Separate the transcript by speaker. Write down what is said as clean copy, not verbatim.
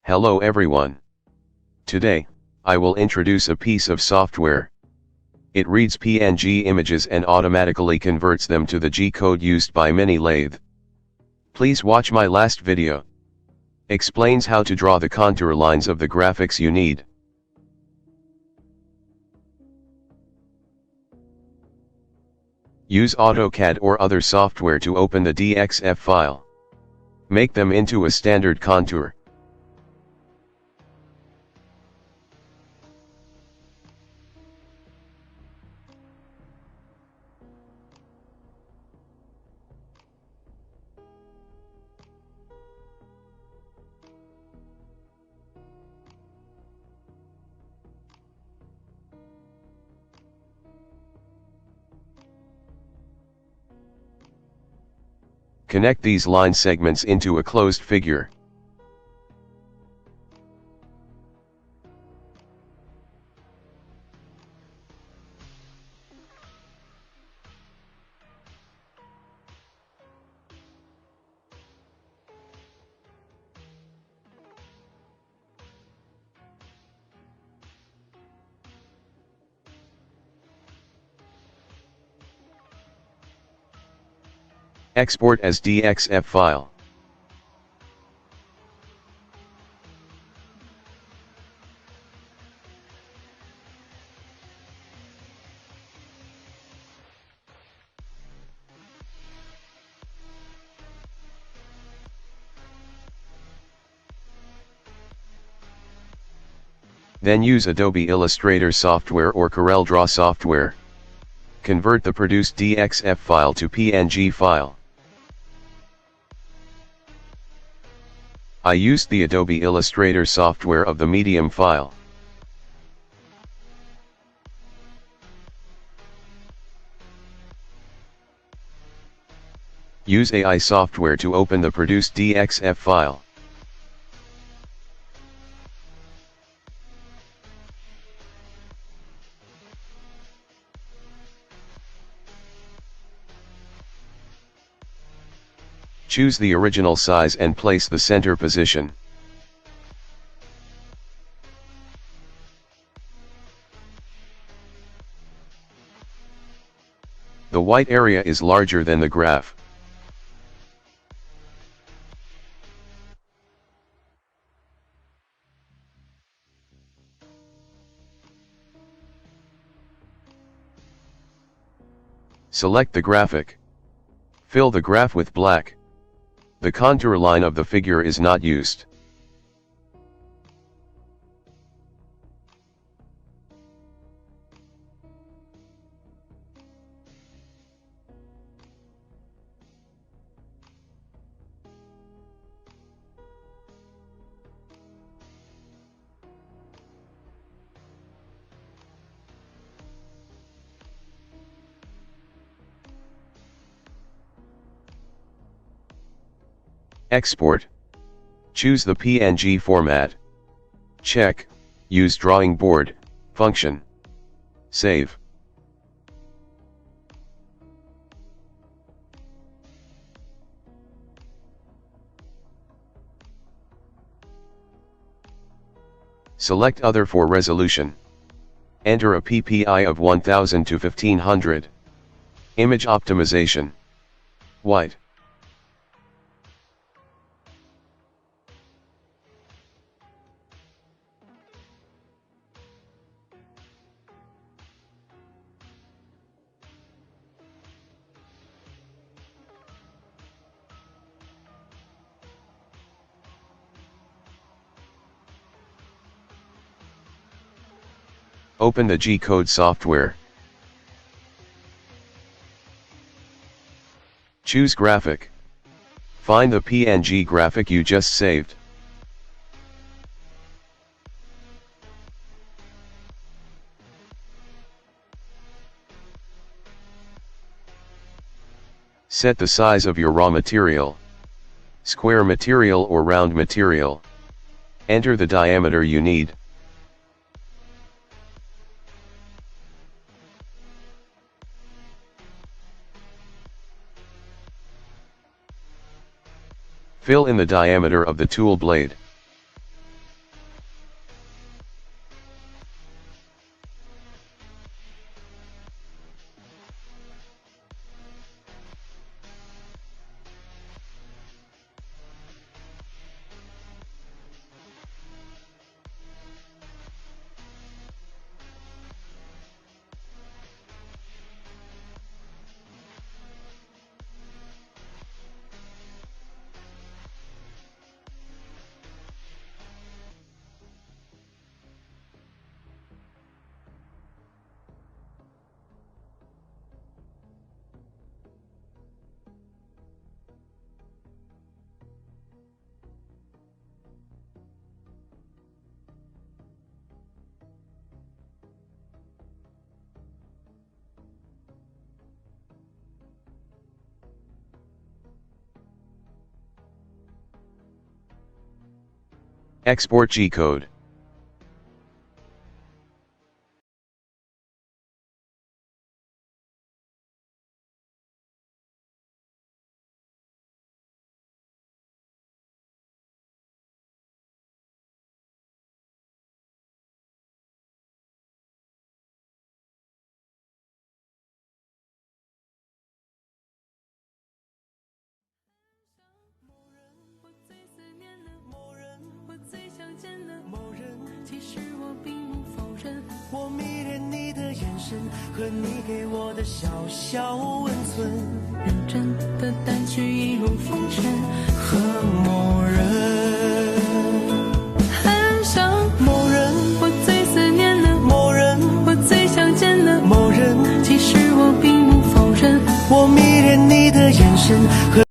Speaker 1: Hello everyone. Today, I will introduce a piece of software. It reads PNG images and automatically converts them to the G-code used by many lathe. Please watch my last video. Explains how to draw the contour lines of the graphics you need. Use AutoCAD or other software to open the DXF file. Make them into a standard contour. Connect these line segments into a closed figure. Export as DXF file. Then use Adobe Illustrator software or CorelDRAW software. Convert the produced DXF file to PNG file. I used the Adobe Illustrator software of the medium file. Use AI software to open the produced DXF file. Choose the original size and place the center position. The white area is larger than the graph. Select the graphic. Fill the graph with black. The contour line of the figure is not used. Export. Choose the PNG format. Check, use drawing board, function. Save. Select Other for resolution. Enter a PPI of 1000 to 1500. Image optimization. White. Open the Gcode software. Choose graphic. Find the PNG graphic you just saved. Set the size of your raw material. Square material or round material. Enter the diameter you need. Fill in the diameter of the tool blade. Export Gcode.
Speaker 2: 我迷恋你的眼神和你给我的小小温存，认真的淡去一如风尘。